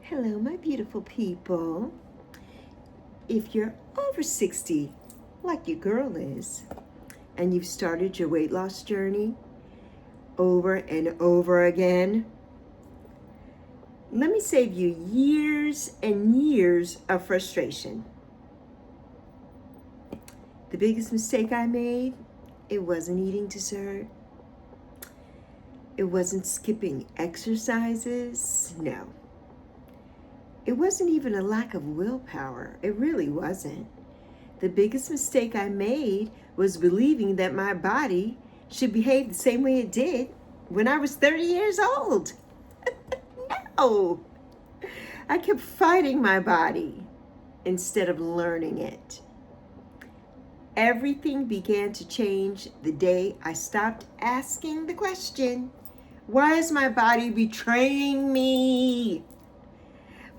Hello, my beautiful people. If you're over 60, like your girl is, and you've started your weight loss journey over and over again, let me save you years and years of frustration. The biggest mistake I made, it wasn't eating dessert. It wasn't skipping exercises. No. It wasn't even a lack of willpower. It really wasn't. The biggest mistake I made was believing that my body should behave the same way it did when I was 30 years old. No. I kept fighting my body instead of learning it. Everything began to change the day I stopped asking the question, why is my body betraying me?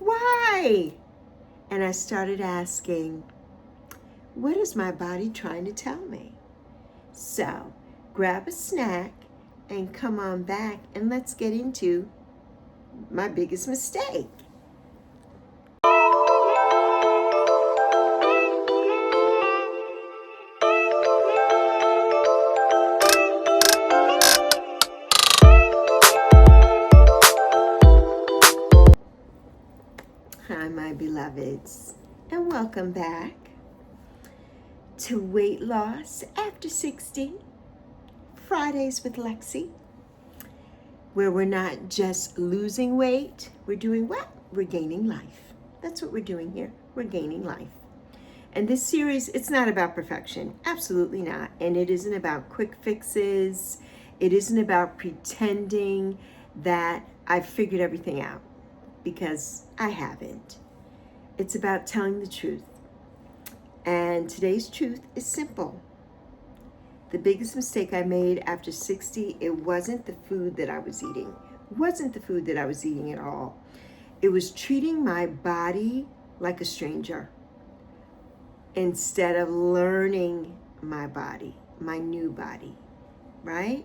Why? And I started asking, what is my body trying to tell me? So grab a snack and come on back and let's get into my biggest mistake. Hi, my beloveds, and welcome back to Weight Loss After 60, Fridays with Lexi, where we're not just losing weight, we're doing what? We're gaining life. That's what we're doing here. We're gaining life. And this series, it's not about perfection. Absolutely not. And it isn't about quick fixes. It isn't about pretending that I've figured everything out, because I haven't. It's about telling the truth. And today's truth is simple. The biggest mistake I made after 60, it wasn't the food that I was eating. It wasn't the food that I was eating at all. It was treating my body like a stranger instead of learning my body, my new body, right?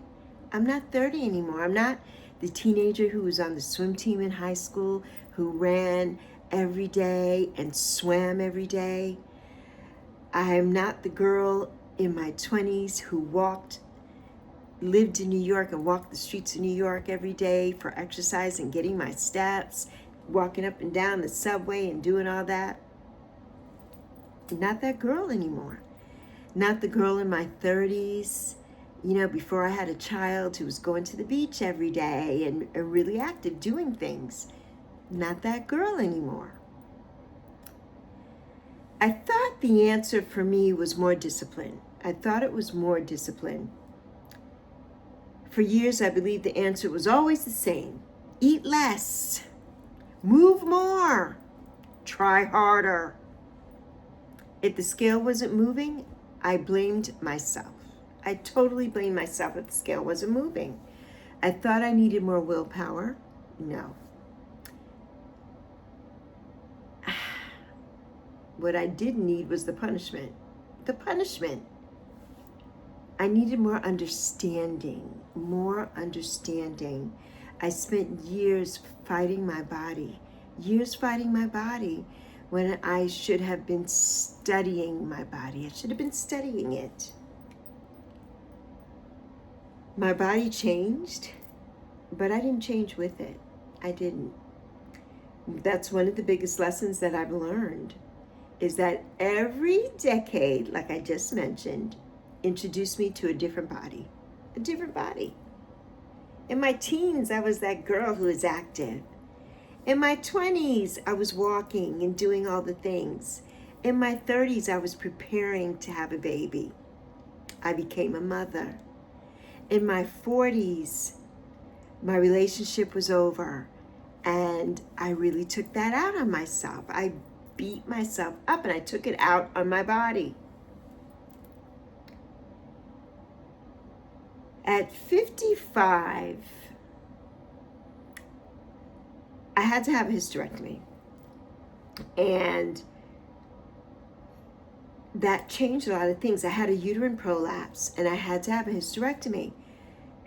I'm not 30 anymore. I'm not the teenager who was on the swim team in high school, who ran every day and swam every day. I'm not the girl in my 20s who lived in New York and walked the streets of New York every day for exercise and getting my steps, walking up and down the subway and doing all that. Not that girl anymore. Not the girl in my 30s, before I had a child, who was going to the beach every day and really active, doing things. Not that girl anymore. I thought the answer for me was more discipline. I thought it was more discipline. For years, I believed the answer was always the same. Eat less, move more, try harder. If the scale wasn't moving, I blamed myself. I totally blamed myself if the scale wasn't moving. I thought I needed more willpower. No. What I did need was the punishment. The punishment. I needed more understanding. More understanding. I spent years fighting my body. When I should have been studying my body. I should have been studying it. My body changed, but I didn't change with it. I didn't. That's one of the biggest lessons that I've learned, is that every decade, like I just mentioned, introduced me to a different body. A different body. In my teens, I was that girl who was active. In my 20s, I was walking and doing all the things. In my 30s, I was preparing to have a baby. I became a mother. In my 40s, my relationship was over, and I really took that out on myself. I beat myself up and I took it out on my body. At 55, I had to have a hysterectomy, and that changed a lot of things. I had a uterine prolapse and I had to have a hysterectomy.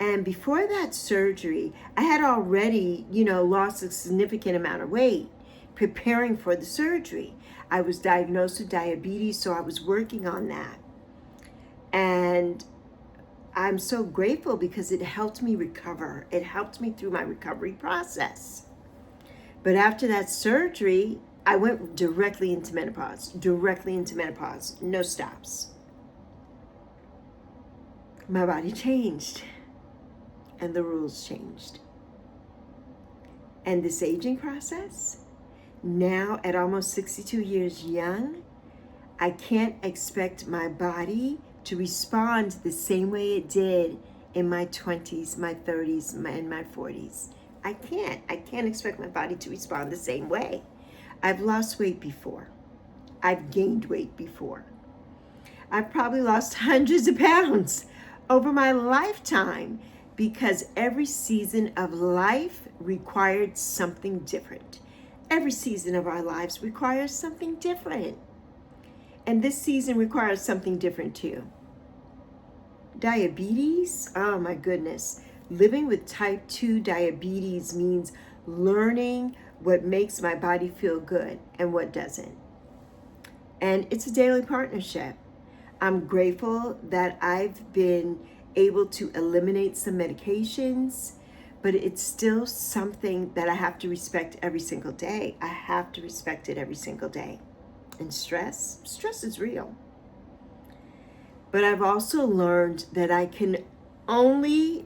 And before that surgery, I had already, lost a significant amount of weight. preparing for the surgery. I was diagnosed with diabetes, so I was working on that. And I'm so grateful because it helped me recover. It helped me through my recovery process. But after that surgery, I went directly into menopause, no stops. My body changed and the rules changed. And this aging process, now at almost 62 years young, I can't expect my body to respond the same way it did in my 20s, my 30s, and my 40s. I can't expect my body to respond the same way. I've lost weight before. I've gained weight before. I've probably lost hundreds of pounds over my lifetime because every season of life required something different. Every season of our lives requires something different. And this season requires something different too. Diabetes, oh my goodness. Living with type 2 diabetes means learning what makes my body feel good and what doesn't. And it's a daily partnership. I'm grateful that I've been able to eliminate some medications, but it's still something that I have to respect every single day. I have to respect it every single day. And stress is real. But I've also learned that I can only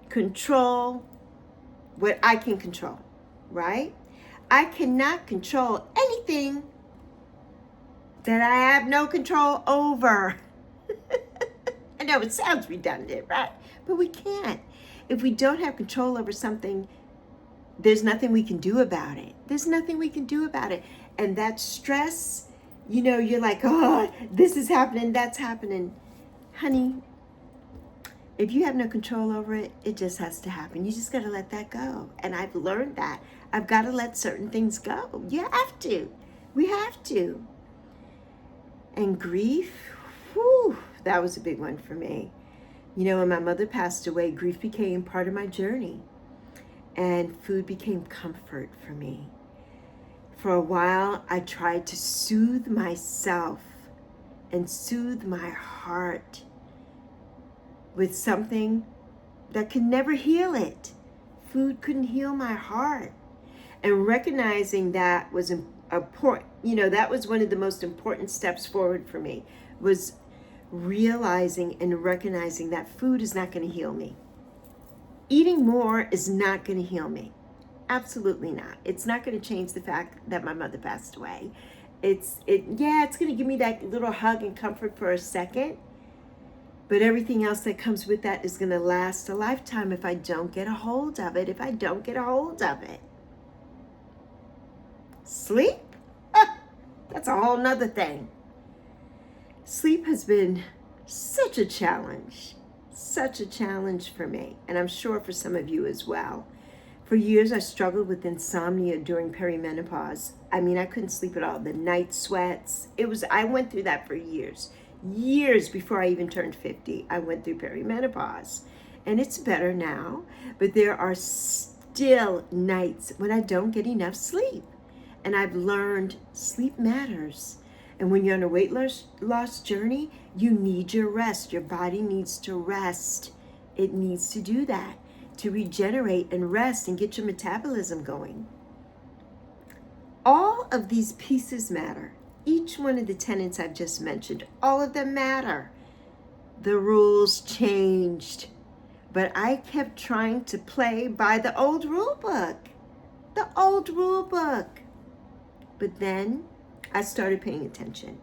control what I can control, right? I cannot control anything that I have no control over. I know it sounds redundant, right? But we can't. If we don't have control over something, there's nothing we can do about it. There's nothing we can do about it. And that stress, you're like, oh, this is happening, that's happening. Honey, if you have no control over it, it just has to happen. You just got to let that go. And I've learned that. I've got to let certain things go. You have to. We have to. And grief, whew, that was a big one for me. When my mother passed away, grief became part of my journey. And food became comfort for me. For a while, I tried to soothe myself and soothe my heart with something that could never heal it. Food couldn't heal my heart. And recognizing that was important, that was one of the most important steps forward for me, was realizing and recognizing that food is not going to heal me. Eating more is not going to heal me. Absolutely not. It's not going to change the fact that my mother passed away. It's going to give me that little hug and comfort for a second. But everything else that comes with that is going to last a lifetime if I don't get a hold of it. Sleep? That's a whole nother thing. Sleep has been such a challenge for me. And I'm sure for some of you as well. For years, I struggled with insomnia during perimenopause. I couldn't sleep at all. The night sweats. I went through that for years. Years before I even turned 50, I went through perimenopause. And it's better now, but there are still nights when I don't get enough sleep. And I've learned sleep matters. And when you're on a weight loss journey, you need your rest. Your body needs to rest. It needs to do that, to regenerate and rest and get your metabolism going. All of these pieces matter. Each one of the tenets I've just mentioned, all of them matter. The rules changed, but I kept trying to play by the old rule book. But then I started paying attention.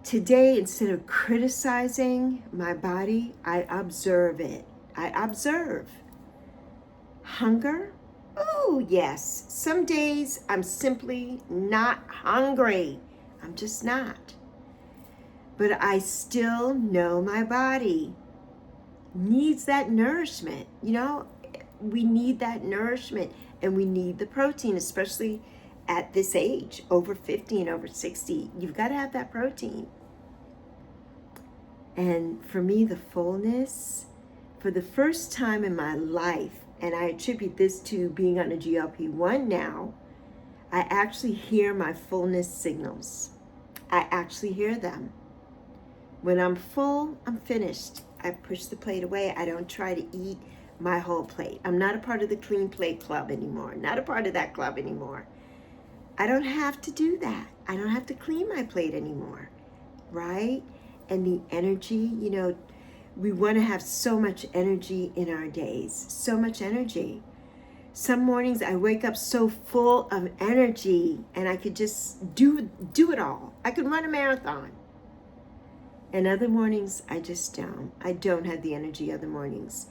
Today, instead of criticizing my body, I observe it. I observe. Hunger? Oh, yes. Some days I'm simply not hungry. I'm just not. But I still know my body needs that nourishment. We need that nourishment, and we need the protein, especially at this age, over 50 and over 60. You've got to have that protein. And for me, the fullness, for the first time in my life, and I attribute this to being on a GLP-1 now, I actually hear my fullness signals. I actually hear them. When I'm full, I'm finished. I push the plate away. I don't try to eat my whole plate. I'm not a part of the clean plate club anymore. Not a part of that club anymore. I don't have to do that. I don't have to clean my plate anymore, right? And the energy, we want to have so much energy in our days, so much energy. Some mornings I wake up so full of energy and I could just do it all. I could run a marathon. And other mornings I just don't. I don't have the energy other mornings.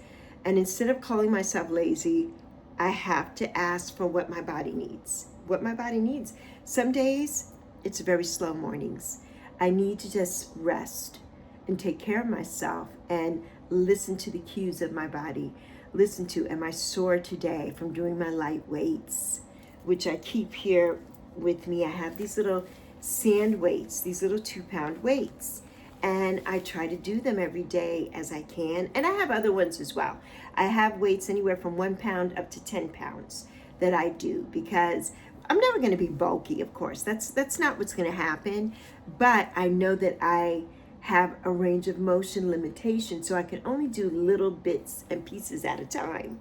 And instead of calling myself lazy, I have to ask for what my body needs. What my body needs. Some days it's very slow mornings. I need to just rest and take care of myself and listen to the cues of my body. Listen to, am I sore today from doing my light weights, which I keep here with me. I have these little sand weights, these little 2-pound weights, and I try to do them every day as I can. And I have other ones as well. I have weights anywhere from 1 pound up to 10 pounds that I do, because I'm never going to be bulky, of course. That's not what's going to happen. But I know that I have a range of motion limitation, so I can only do little bits and pieces at a time.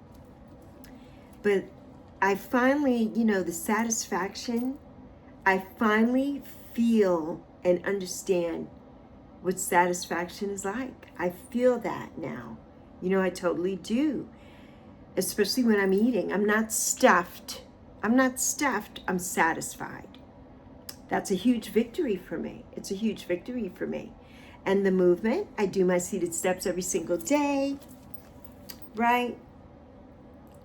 But I finally, the satisfaction, I finally feel and understand what satisfaction is like. I feel that now. I totally do. Especially when I'm eating. I'm not stuffed. I'm satisfied. That's a huge victory for me. It's a huge victory for me. And the movement, I do my seated steps every single day, right?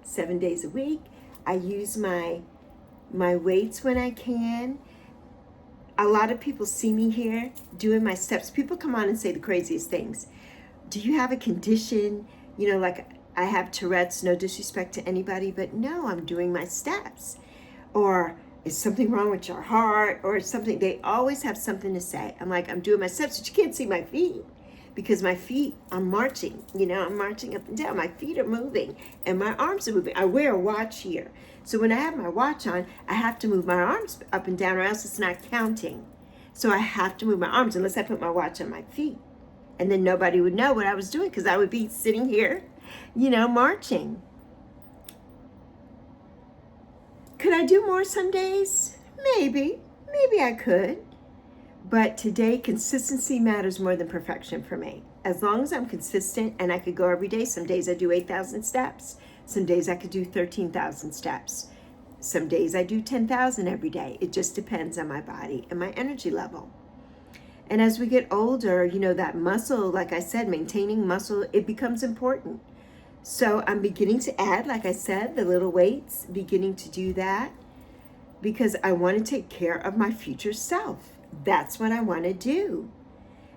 7 days a week. I use my weights when I can. A lot of people see me here doing my steps. People come on and say the craziest things. Do you have a condition? Like I have Tourette's, no disrespect to anybody, but no, I'm doing my steps. Or is something wrong with your heart or something? They always have something to say. I'm like, I'm doing my steps, but you can't see my feet because my feet, I'm marching. I'm marching up and down. My feet are moving and my arms are moving. I wear a watch here. So when I have my watch on, I have to move my arms up and down or else it's not counting. So I have to move my arms unless I put my watch on my feet. And then nobody would know what I was doing because I would be sitting here, marching. Could I do more some days? Maybe I could. But today, consistency matters more than perfection for me. As long as I'm consistent and I could go every day, some days I do 8,000 steps. Some days I could do 13,000 steps. Some days I do 10,000 every day. It just depends on my body and my energy level. And as we get older, that muscle, like I said, maintaining muscle, it becomes important. So I'm beginning to add, like I said, the little weights, beginning to do that because I want to take care of my future self. That's what I want to do.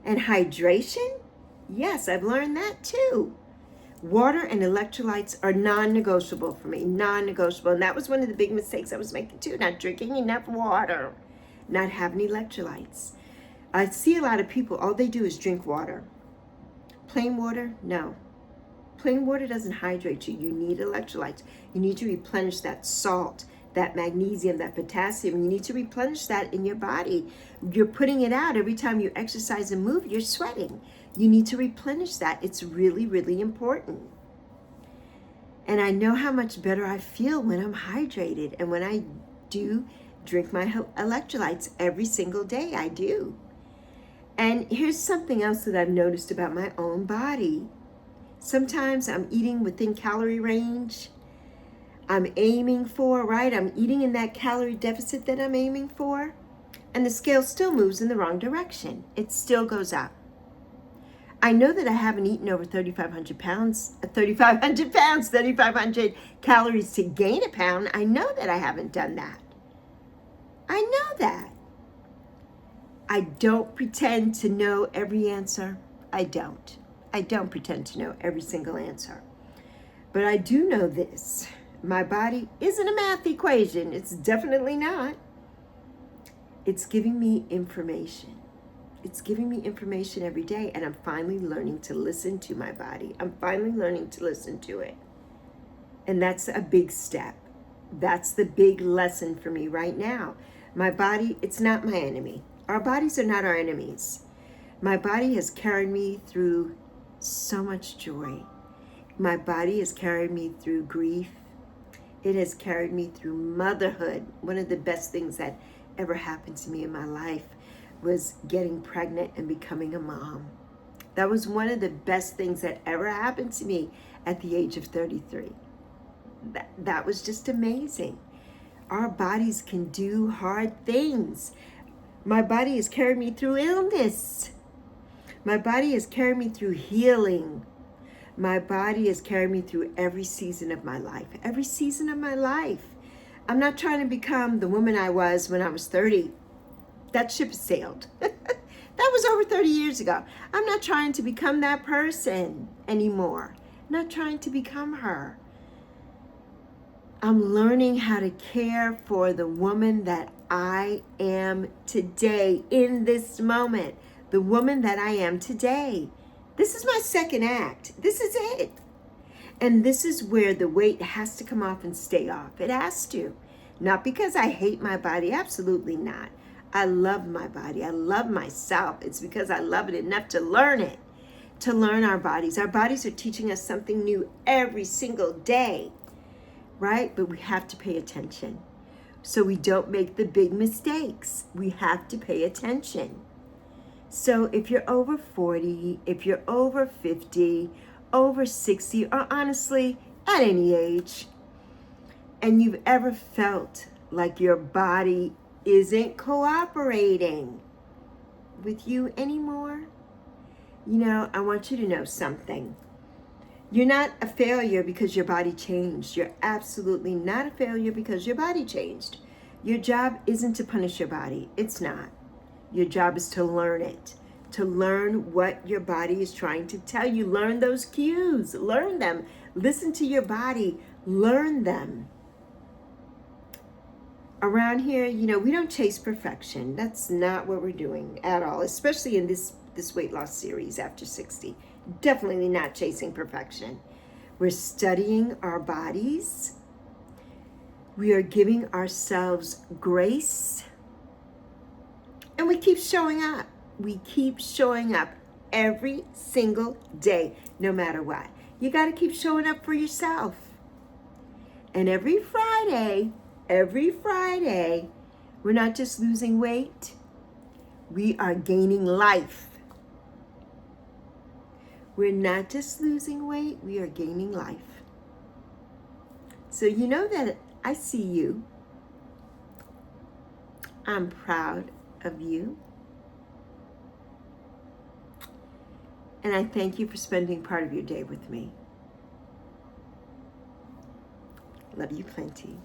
And hydration, yes, I've learned that too. Water and electrolytes are non-negotiable for me, non-negotiable. And that was one of the big mistakes I was making too, not drinking enough water, not having electrolytes. I see a lot of people, all they do is drink water. Plain water, no. Plain water doesn't hydrate you. You need electrolytes. You need to replenish that salt, that magnesium, that potassium. You need to replenish that in your body. You're putting it out every time you exercise and move. You're sweating. You need to replenish that. It's really, really important. And I know how much better I feel when I'm hydrated. And when I do drink my electrolytes every single day, I do. And here's something else that I've noticed about my own body. Sometimes I'm eating within calorie range. I'm aiming for, right? I'm eating in that calorie deficit that I'm aiming for. And the scale still moves in the wrong direction. It still goes up. I know that I haven't eaten over 3,500 calories to gain a pound. I know that I haven't done that. I know that. I don't pretend to know every answer. I don't pretend to know every single answer. But I do know this. My body isn't a math equation. It's definitely not. It's giving me information. It's giving me information every day, and I'm finally learning to listen to my body. I'm finally learning to listen to it. And that's a big step. That's the big lesson for me right now. My body, it's not my enemy. Our bodies are not our enemies. My body has carried me through so much joy. My body has carried me through grief. It has carried me through motherhood. One of the best things that ever happened to me in my life was getting pregnant and becoming a mom. That was one of the best things that ever happened to me at the age of 33. That was just amazing. Our bodies can do hard things. My body has carried me through illness. My body has carried me through healing. My body has carried me through every season of my life. Every season of my life. I'm not trying to become the woman I was when I was 30. That ship has sailed. That was over 30 years ago. I'm not trying to become that person anymore. I'm not trying to become her. I'm learning how to care for the woman that I am today, in this moment. The woman that I am today. This is my second act. This is it. And this is where the weight has to come off and stay off. It has to. Not because I hate my body. Absolutely not. I love my body. I love myself. It's because I love it enough to learn it. To learn our bodies. Our bodies are teaching us something new every single day. Right? But we have to pay attention. So we don't make the big mistakes. We have to pay attention. So if you're over 40, if you're over 50, over 60, or honestly, at any age, and you've ever felt like your body isn't cooperating with you anymore, you know, I want you to know something. You're not a failure because your body changed. You're absolutely not a failure because your body changed. Your job isn't to punish your body. It's not. Your job is to learn it, to learn what your body is trying to tell you. Learn those cues, learn them. Listen to your body, learn them. Around here, you know, we don't chase perfection. That's not what we're doing at all, especially in this weight loss series after 60. Definitely not chasing perfection. We're studying our bodies. We are giving ourselves grace. And we keep showing up. We keep showing up every single day, no matter what. You got to keep showing up for yourself. And every Friday, we're not just losing weight. We are gaining life. We're not just losing weight, we are gaining life. So you know that I see you. I'm proud of you. And I thank you for spending part of your day with me. Love you plenty.